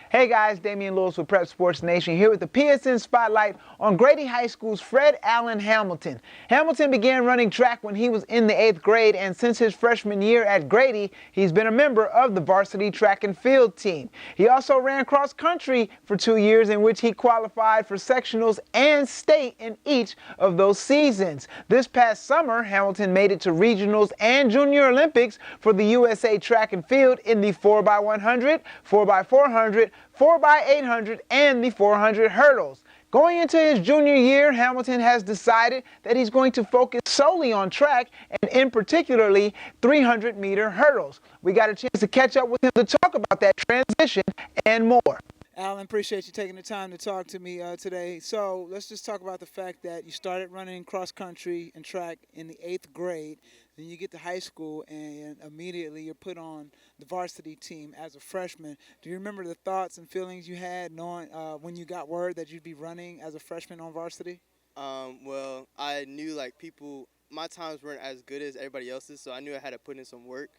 Hey guys, Damian Lewis with Prep Sports Nation here with the PSN Spotlight on Grady High School's Fred Allen Hamilton. Hamilton began running track when he was in the 8th grade, and since his freshman year at Grady, he's been a member of the varsity track and field team. He also ran cross country for 2 years, in which he qualified for sectionals and state in each of those seasons. This past summer, Hamilton made it to regionals and junior Olympics for the USA track and field in the 4x100, 4x400, 4x800, and the 400 hurdles. Going into his junior year, Hamilton has decided that he's going to focus solely on track and in particularly 300-meter hurdles. We got a chance to catch up with him to talk about that transition and more. Alan, appreciate you taking the time to talk to me today. So let's just talk about the fact that you started running cross country and track in the 8th grade. Then you get to high school and immediately you're put on the varsity team as a freshman. Do you remember the thoughts and feelings you had knowing when you got word that you'd be running as a freshman on varsity? Well, I knew like my times weren't as good as everybody else's, so I knew I had to put in some work.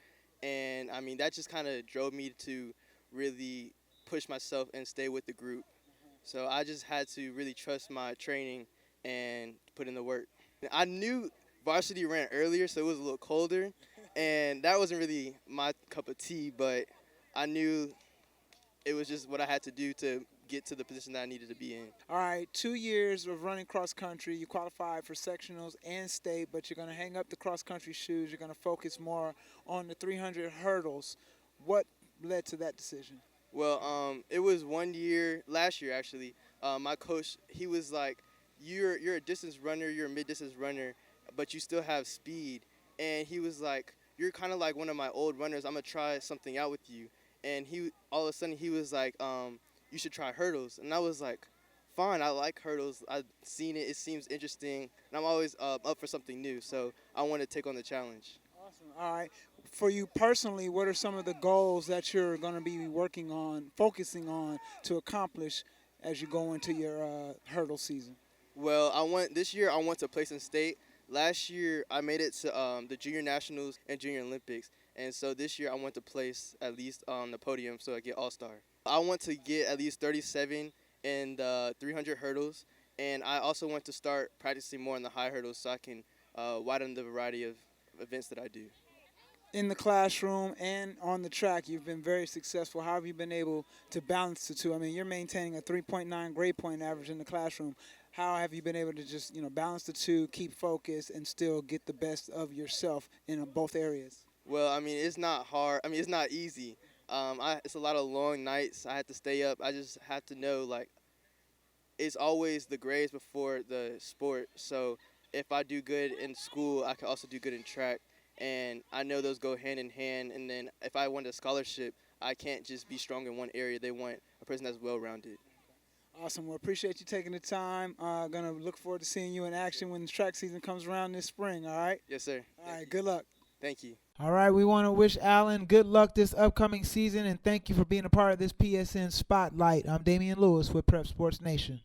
And I mean, that just kind of drove me to really push myself and stay with the group. So I just had to really trust my training and put in the work. I knew varsity ran earlier, so it was a little colder, and that wasn't really my cup of tea, but I knew it was just what I had to do to get to the position that I needed to be in. All right, 2 years of running cross country. You qualified for sectionals and state, but you're going to hang up the cross country shoes. You're going to focus more on the 300 hurdles. What led to that decision? Well, it was 1 year, last year actually. My coach, he was like, you're a distance runner, you're a mid-distance runner, but you still have speed. And he was like, you're kind of like one of my old runners. I'm going to try something out with you. And all of a sudden he was like, you should try hurdles. And I was like, fine, I like hurdles. I've seen it. It seems interesting. And I'm always up for something new. So I want to take on the challenge. Awesome. All right. For you personally, what are some of the goals that you're going to be working on, focusing on to accomplish as you go into your hurdle season? Well, this year I want to place in state. Last year I made it to the junior nationals and junior Olympics. And so this year I want to place at least on the podium so I get all-star. I want to get at least 37 in the 300 hurdles. And I also want to start practicing more in the high hurdles so I can widen the variety of events that I do. In the classroom and on the track, you've been very successful. How have you been able to balance the two? I mean, you're maintaining a 3.9 grade point average in the classroom. How have you been able to just, balance the two, keep focused, and still get the best of yourself in both areas? Well, I mean, it's not hard. I mean, it's not easy. It's a lot of long nights. I had to stay up. I just have to know, like, it's always the grades before the sport. So if I do good in school, I can also do good in track. And I know those go hand in hand. And then if I want a scholarship, I can't just be strong in one area. They want a person that's well-rounded. Awesome. Well, appreciate you taking the time. Going to look forward to seeing you in action when the track season comes around this spring, all right? Yes, sir. All right, good luck. Thank you. All right, we want to wish Alan good luck this upcoming season, and thank you for being a part of this PSN Spotlight. I'm Damian Lewis with Prep Sports Nation.